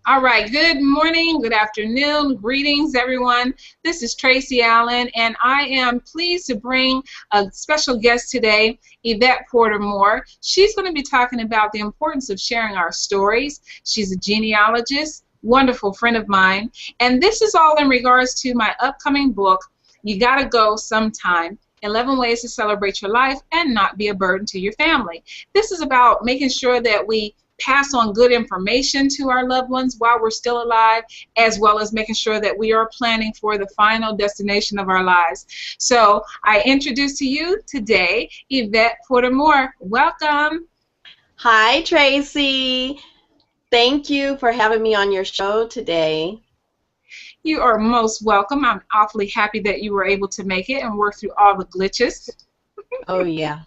All right, good morning, good afternoon, greetings everyone. This is Tracy Allen, and I am pleased to bring a special guest today, Yvette Porter-Moore. She's going to be talking about the importance of sharing our stories. She's a genealogist, wonderful friend of mine, and this is all in regards to my upcoming book, You Gotta Go Sometime, 11 Ways to Celebrate Your Life and Not Be a Burden to Your Family. This is about making sure that we pass on good information to our loved ones while we're still alive, as well as making sure that we are planning for the final destination of our lives. So I introduce to you today Yvette Porter-Moore. Welcome. Hi, Tracy. Thank you for having me on your show today. You are most welcome. I'm awfully happy that you were able to make it and work through all the glitches. Oh, yeah.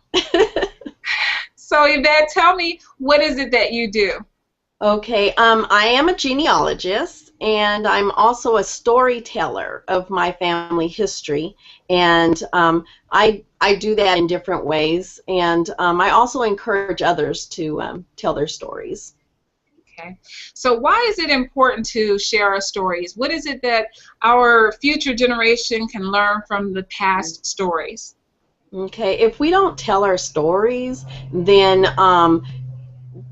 So Yvette, tell me, what is it that you do? Okay, I am a genealogist, and I'm also a storyteller of my family history, and I do that in different ways, and I also encourage others to tell their stories. Okay, so why is it important to share our stories? What is it that our future generation can learn from the past stories? Okay, if we don't tell our stories, then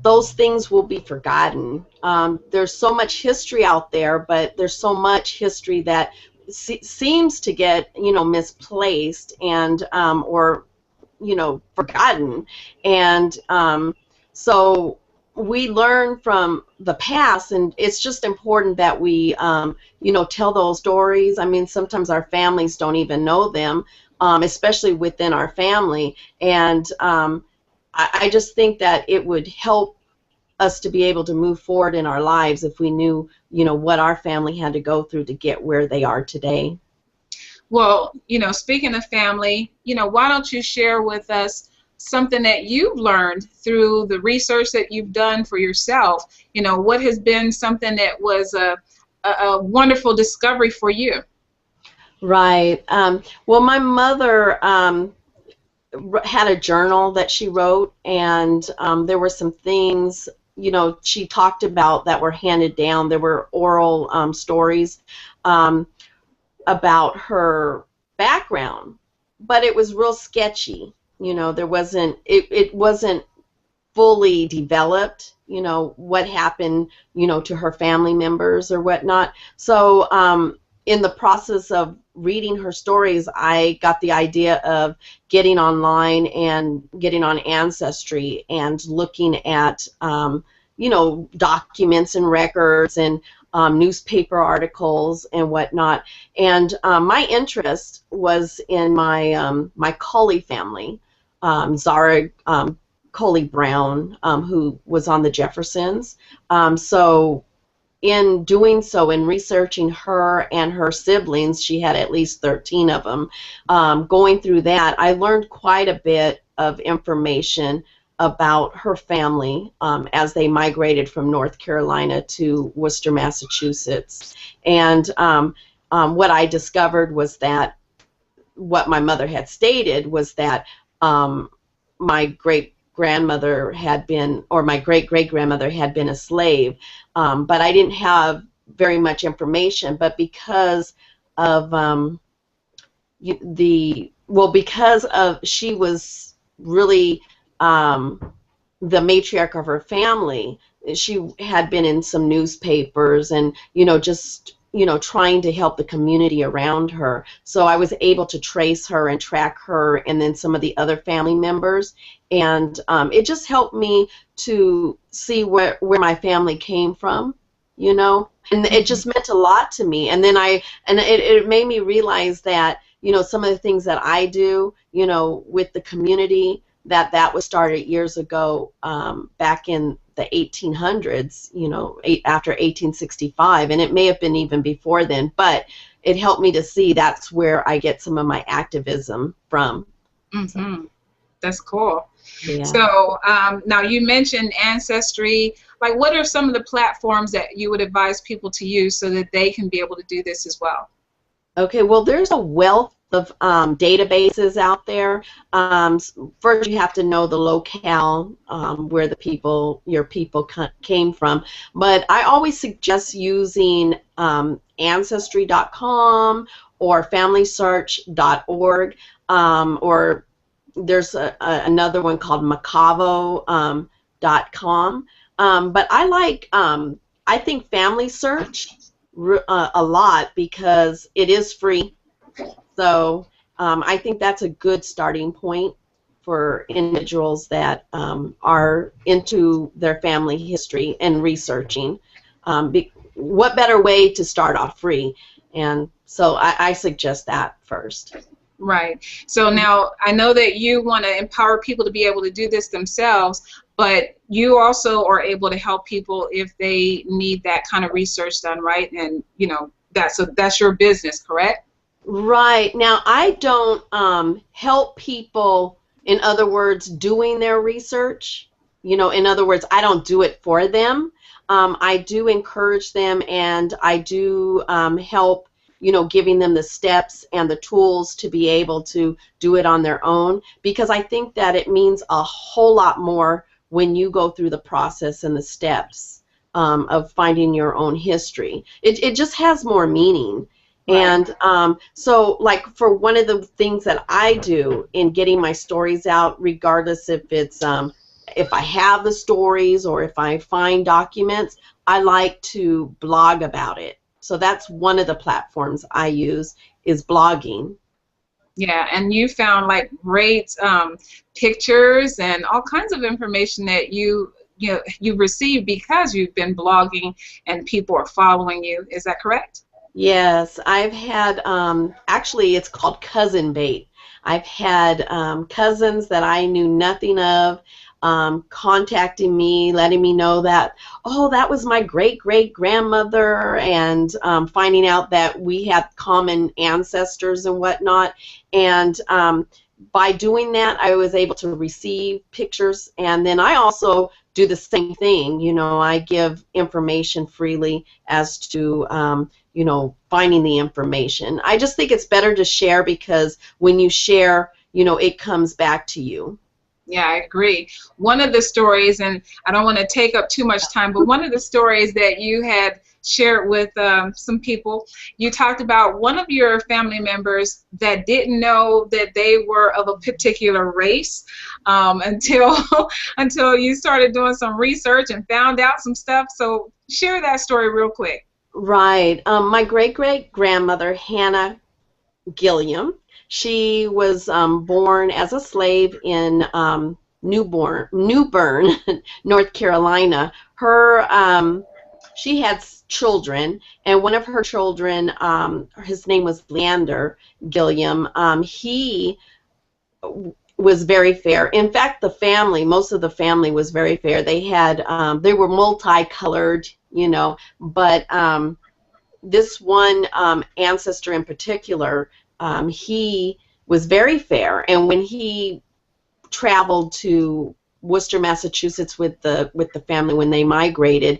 those things will be forgotten. There's so much history out there, but there's so much history that seems to get, misplaced and or, forgotten. And so we learn from the past, and it's just important that we, tell those stories. I mean, sometimes our families don't even know them, especially within our family. And I just think that it would help us to be able to move forward in our lives if we knew, what our family had to go through to get where they are today. Well, speaking of family, why don't you share with us something that you've learned through the research that you've done for yourself? What has been something that was a wonderful discovery for you? Right. Well, my mother had a journal that she wrote, and there were some things, she talked about that were handed down. There were oral stories about her background, but it was real sketchy. It wasn't fully developed, what happened, to her family members or whatnot. So in the process of reading her stories, I got the idea of getting online and getting on Ancestry and looking at, documents and records and newspaper articles and whatnot. And my interest was in my Coley family, Zara Coley Brown, who was on the Jeffersons. So in doing so, in researching her and her siblings, she had at least 13 of them, going through that, I learned quite a bit of information about her family as they migrated from North Carolina to Worcester, Massachusetts. And what I discovered was that what my mother had stated was that my great-grandmother had been, or my great-great-grandmother had been a slave, but I didn't have very much information. But because of she was really the matriarch of her family, she had been in some newspapers and, just trying to help the community around her. So I was able to trace her and track her and then some of the other family members. And it just helped me to see where my family came from, and it just meant a lot to me. And then it made me realize that, some of the things that I do, with the community, that was started years ago, back in the 1800s, after 1865, and it may have been even before then, but it helped me to see that's where I get some of my activism from. Mm-hmm. That's cool. Yeah. So now you mentioned Ancestry. Like, what are some of the platforms that you would advise people to use so that they can be able to do this as well? Okay, well, there's a wealth of databases out there. First, you have to know the locale where your people came from. But I always suggest using Ancestry.com or FamilySearch.org, or there's another one called Macavo.com. But I think Family Search a lot because it is free. So I think that's a good starting point for individuals that are into their family history and researching. What better way to start off free? And so I suggest that first. Right. So now I know that you want to empower people to be able to do this themselves, but you also are able to help people if they need that kind of research done, right? And that's your business, correct? Right. Now, I don't help people, in other words, doing their research. In other words, I don't do it for them. I do encourage them, and I do help, giving them the steps and the tools to be able to do it on their own, because I think that it means a whole lot more when you go through the process and the steps of finding your own history. It just has more meaning. Right. And so, like, for one of the things that I do in getting my stories out, regardless if it's if I have the stories or if I find documents, I like to blog about it. So that's one of the platforms I use, is blogging. Yeah, and you found like great pictures and all kinds of information that you received because you've been blogging and people are following you. Is that correct? Yes, I've had, actually it's called cousin bait. I've had cousins that I knew nothing of contacting me, letting me know that, oh, that was my great-great-grandmother, and finding out that we had common ancestors and whatnot. And by doing that, I was able to receive pictures, and then I also do the same thing. I give information freely as to finding the information. I just think it's better to share, because when you share, it comes back to you. Yeah, I agree. One of the stories, and I don't want to take up too much time, but one of the stories that you had shared with some people, you talked about one of your family members that didn't know that they were of a particular race until you started doing some research and found out some stuff. So share that story real quick. Right. My great-great-grandmother, Hannah Gilliam, she was born as a slave in Newbern, North Carolina. She had children, and one of her children, his name was Leander Gilliam. He was very fair. In fact, most of the family was very fair. They were multicolored, but this one ancestor in particular, he was very fair, and when he traveled to Worcester, Massachusetts with the family when they migrated,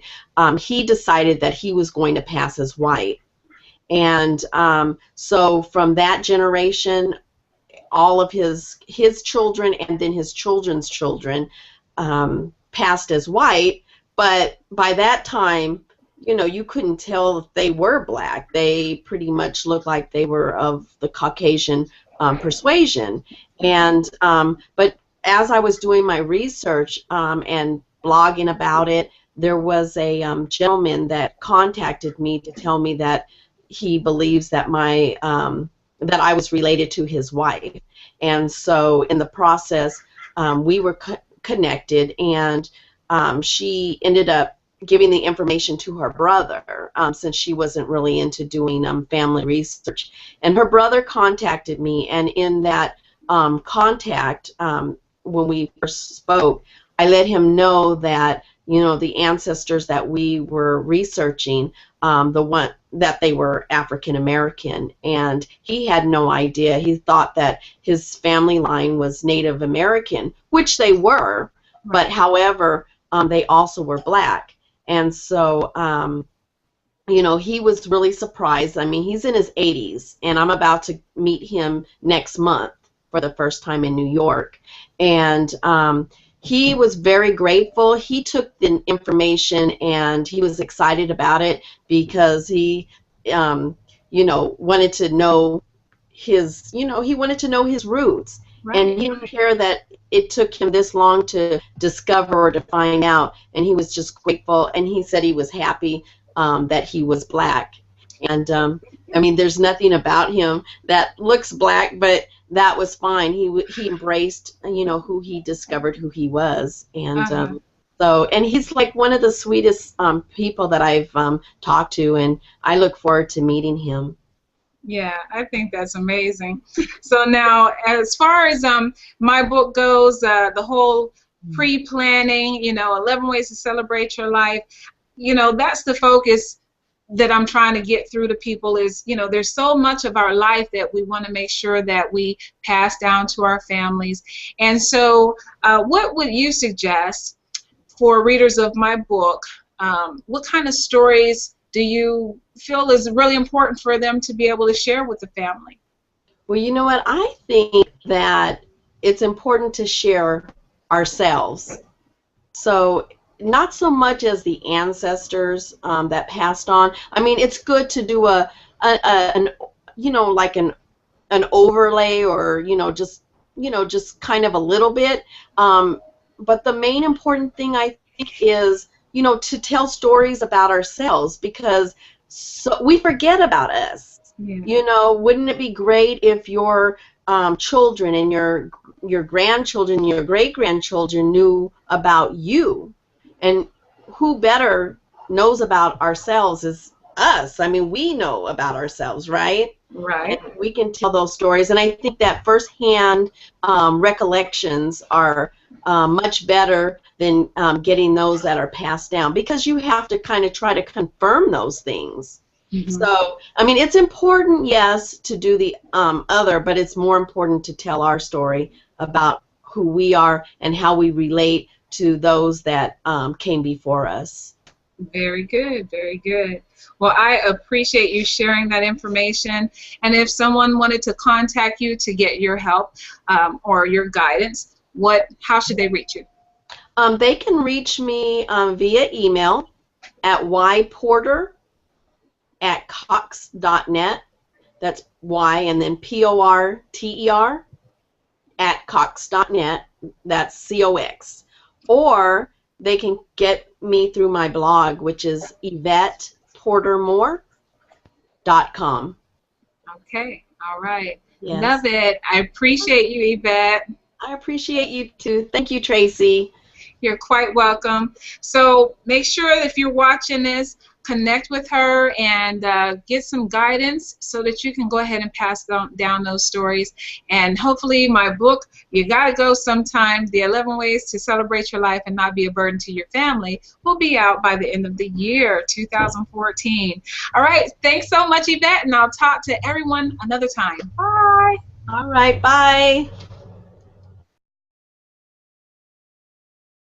he decided that he was going to pass as white. And so from that generation, all of his children and then his children's children passed as white, but by that time, you couldn't tell if they were black. They pretty much looked like they were of the Caucasian persuasion. And but as I was doing my research and blogging about it, there was a gentleman that contacted me to tell me that he believes that that I was related to his wife. And so in the process, we were connected, and she ended up giving the information to her brother, since she wasn't really into doing family research. And her brother contacted me, and in that contact, when we first spoke, I let him know that the ancestors that we were researching, that they were African American, and he had no idea. He thought that his family line was Native American, which they were, but however, they also were black. And so you know, he was really surprised. I mean, he's in his 80s, and I'm about to meet him next month for the first time in New York. And he was very grateful. He took the information and he was excited about it because he, you know, wanted to know his, you know, he wanted to know his roots. Right. And he didn't care that it took him this long to discover or to find out. And he was just grateful. And he said he was happy that he was black. And I mean, there's nothing about him that looks black, but that was fine. He embraced, you know, who he discovered who he was. And so, and he's like one of the sweetest people that I've talked to, and I look forward to meeting him. Yeah, I think that's amazing. So now, as far as my book goes, the whole pre-planning, you know, 11 ways to celebrate your life, you know, that's the focus that I'm trying to get through to people is, you know, there's so much of our life that we want to make sure that we pass down to our families. And so what would you suggest for readers of my book? What kind of stories do you feel is really important for them to be able to share with the family? Well, you know what? I think that it's important to share ourselves. So not so much as the ancestors that passed on. I mean, it's good to do an you know, like an overlay, or just kind of a little bit. But the main important thing, I think, is, you know, to tell stories about ourselves, because we forget about us. Yeah. You know, wouldn't it be great if your children and your grandchildren, your great-grandchildren knew about you? And who better knows about ourselves is us. I mean, we know about ourselves, right? Right. And we can tell those stories. And I think that firsthand recollections are much better than getting those that are passed down, because you have to kind of try to confirm those things. Mm-hmm. So, I mean, it's important, yes, to do the other, but it's more important to tell our story about who we are and how we relate to those that came before us. Very good, very good. Well, I appreciate you sharing that information. And if someone wanted to contact you to get your help or your guidance, how should they reach you? They can reach me via email at yporter@cox.net. That's Y and then PORTER @cox.net. That's COX. Or they can get me through my blog, which is YvettePorterMoore.com. Okay, all right. Yes. Love it. I appreciate you, Yvette. I appreciate you too. Thank you, Tracy. You're quite welcome. So make sure that if you're watching this, connect with her and get some guidance so that you can go ahead and pass down those stories. And hopefully my book, You Gotta Go Sometime, The 11 Ways to Celebrate Your Life and Not Be a Burden to Your Family, will be out by the end of the year, 2014. All right, thanks so much, Yvette, and I'll talk to everyone another time. Bye. All right, bye.